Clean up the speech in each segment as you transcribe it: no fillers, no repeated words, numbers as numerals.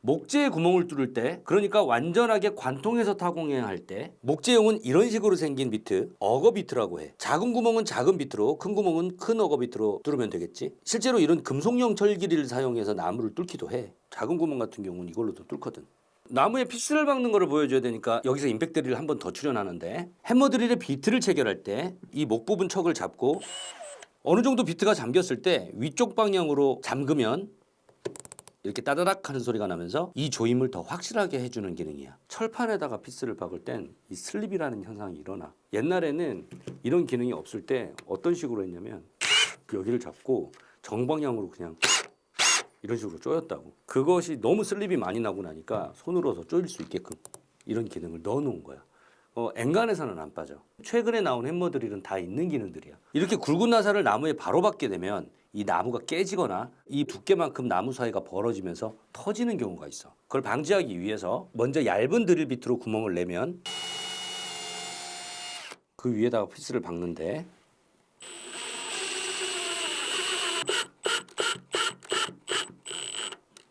목재에 구멍을 뚫을 때, 그러니까 완전하게 관통해서 타공해야 할 때, 목재용은 이런 식으로 생긴 비트, 어거 비트라고 해. 작은 구멍은 작은 비트로, 큰 구멍은 큰 어거 비트로 뚫으면 되겠지. 실제로 이런 금속용 철기를 사용해서 나무를 뚫기도 해. 작은 구멍 같은 경우는 이걸로도 뚫거든. 나무에 피스를 박는 거를 보여줘야 되니까 여기서 임팩 드릴을 한 번 더 출연하는데, 해머 드릴의 비트를 체결할 때 이 목 부분 척을 잡고 어느 정도 비트가 잠겼을 때 위쪽 방향으로 잠그면 이렇게 따다닥 하는 소리가 나면서 이 조임을 더 확실하게 해주는 기능이야. 철판에다가 피스를 박을 땐 이 슬립이라는 현상이 일어나. 옛날에는 이런 기능이 없을 때 어떤 식으로 했냐면 여기를 잡고 정방향으로 그냥 이런 식으로 조였다고. 그것이 너무 슬립이 많이 나고 나니까 손으로 더 조일 수 있게끔 이런 기능을 넣어 놓은 거야. 엔간에서는 안 빠져. 최근에 나온 해머 드릴은 다 있는 기능들이야. 이렇게 굵은 나사를 나무에 바로 박게 되면 이 나무가 깨지거나 이 두께만큼 나무 사이가 벌어지면서 터지는 경우가 있어. 그걸 방지하기 위해서 먼저 얇은 드릴 비트로 구멍을 내면 그 위에다가 피스를 박는데,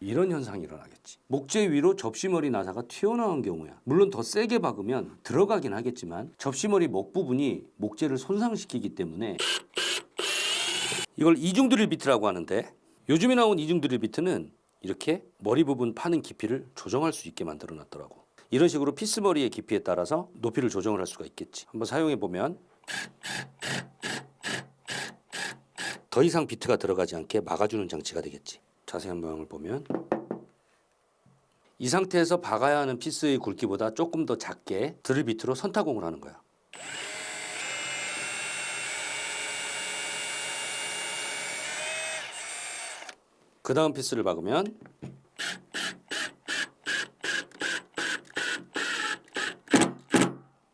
이런 현상이 일어나겠지. 목재 위로 접시머리 나사가 튀어나온 경우야. 물론 더 세게 박으면 들어가긴 하겠지만 접시머리 목 부분이 목재를 손상시키기 때문에 이걸 이중 드릴 비트라고 하는데, 요즘에 나온 이중 드릴 비트는 이렇게 머리 부분 파는 깊이를 조정할 수 있게 만들어 놨더라고. 이런 식으로 피스 머리의 깊이에 따라서 높이를 조정을 할 수가 있겠지. 한번 사용해 보면 더 이상 비트가 들어가지 않게 막아주는 장치가 되겠지. 자세한 모양을 보면 이 상태에서 박아야 하는 피스의 굵기보다 조금 더 작게 드릴 비트로 선타공을 하는 거야. 그 다음 피스를 박으면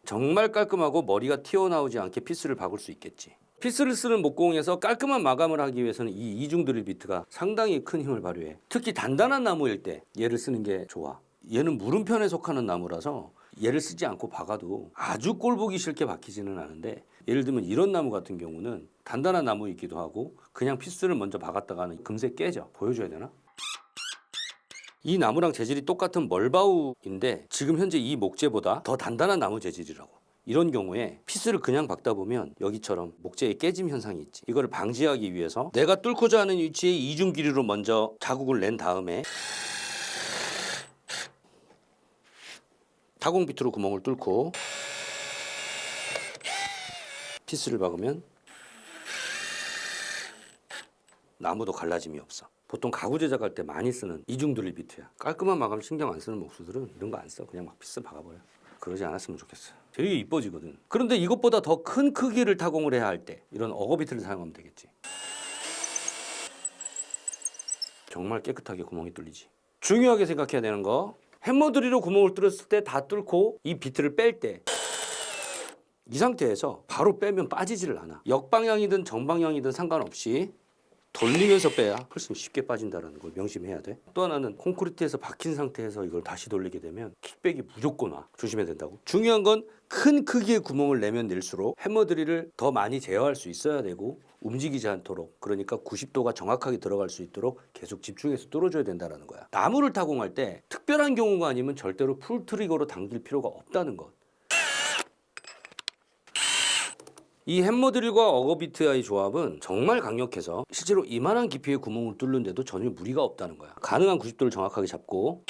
정말 깔끔하고 머리가 튀어나오지 않게 피스를 박을 수 있겠지. 피스를 쓰는 목공에서 깔끔한 마감을 하기 위해서는 이 이중 드릴 비트가 상당히 큰 힘을 발휘해. 특히 단단한 나무일 때 얘를 쓰는 게 좋아. 얘는 물음편에 속하는 나무라서 얘를 쓰지 않고 박아도 아주 꼴 보기 싫게 박히지는 않은데, 예를 들면 이런 나무 같은 경우는 단단한 나무이기도 하고 그냥 피스를 먼저 박았다가는 금세 깨져. 보여줘야 되나? 이 나무랑 재질이 똑같은 멀바우인데 지금 현재 이 목재보다 더 단단한 나무 재질이라고. 이런 경우에 피스를 그냥 박다 보면 여기처럼 목재의 깨짐 현상이 있지. 이걸 방지하기 위해서 내가 뚫고자 하는 위치에 이중 길이로 먼저 자국을 낸 다음에 타공 비트로 구멍을 뚫고 피스를 박으면 나무도 갈라짐이 없어. 보통 가구 제작할 때 많이 쓰는 이중 드릴 비트야. 깔끔한 마감 신경 안 쓰는 목수들은 이런 거 안 써. 그냥 막 피스 박아버려. 그러지 않았으면 좋겠어. 되게 이뻐지거든. 그런데 이것보다 더 큰 크기를 타공을 해야 할 때 이런 어거 비트를 사용하면 되겠지. 정말 깨끗하게 구멍이 뚫리지. 중요하게 생각해야 되는 거, 해머 드릴로 구멍을 뚫었을 때 다 뚫고 이 비트를 뺄 때 이 상태에서 바로 빼면 빠지지를 않아. 역방향이든 정방향이든 상관없이 돌리면서 빼야 훨씬 쉽게 빠진다는 걸 명심해야 돼. 또 하나는 콘크리트에서 박힌 상태에서 이걸 다시 돌리게 되면 킥백이 무조건 와. 조심해야 된다고. 중요한 건 큰 크기의 구멍을 내면 낼수록 해머 드릴을 더 많이 제어할 수 있어야 되고 움직이지 않도록, 그러니까 90도가 정확하게 들어갈 수 있도록 계속 집중해서 뚫어줘야 된다는 거야. 나무를 타공할 때 특별한 경우가 아니면 절대로 풀 트리거로 당길 필요가 없다는 것. 이 해머 드릴과 어거 비트의 조합은 정말 강력해서 실제로 이만한 깊이의 구멍을 뚫는데도 전혀 무리가 없다는 거야. 가능한 90도를 정확하게 잡고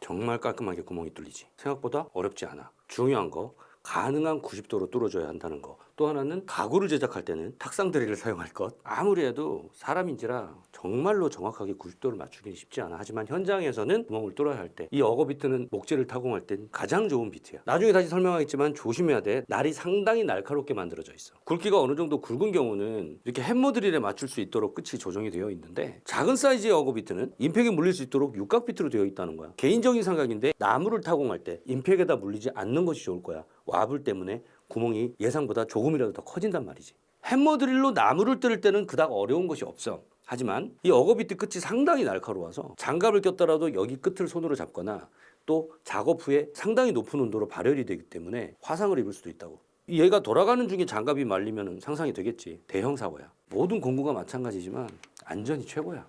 정말 깔끔하게 구멍이 뚫리지. 생각보다 어렵지 않아. 중요한 거, 가능한 90도로 뚫어줘야 한다는 거. 또 하나는 가구를 제작할 때는 탁상 드릴을 사용할 것. 아무리 해도 사람인지라 정말로 정확하게 90도를 맞추기는 쉽지 않아. 하지만 현장에서는 구멍을 뚫어야 할 때 이 어거 비트는 목재를 타공할 땐 가장 좋은 비트야. 나중에 다시 설명하겠지만 조심해야 돼. 날이 상당히 날카롭게 만들어져 있어. 굵기가 어느 정도 굵은 경우는 이렇게 해머 드릴에 맞출 수 있도록 끝이 조정이 되어 있는데, 작은 사이즈의 어거 비트는 임팩에 물릴 수 있도록 육각 비트로 되어 있다는 거야. 개인적인 생각인데 나무를 타공할 때 임팩에다 물리지 않는 것이 좋을 거야. 와불 때문에 구멍이 예상보다 조금이라도 더 커진단 말이지. 해머 드릴로 나무를 뚫을 때는 그닥 어려운 것이 없어. 하지만 이 어거 비트 끝이 상당히 날카로워서 장갑을 꼈더라도 여기 끝을 손으로 잡거나 또 작업 후에 상당히 높은 온도로 발열이 되기 때문에 화상을 입을 수도 있다고. 얘가 돌아가는 중에 장갑이 말리면 상상이 되겠지. 대형 사고야. 모든 공구가 마찬가지지만 안전이 최고야.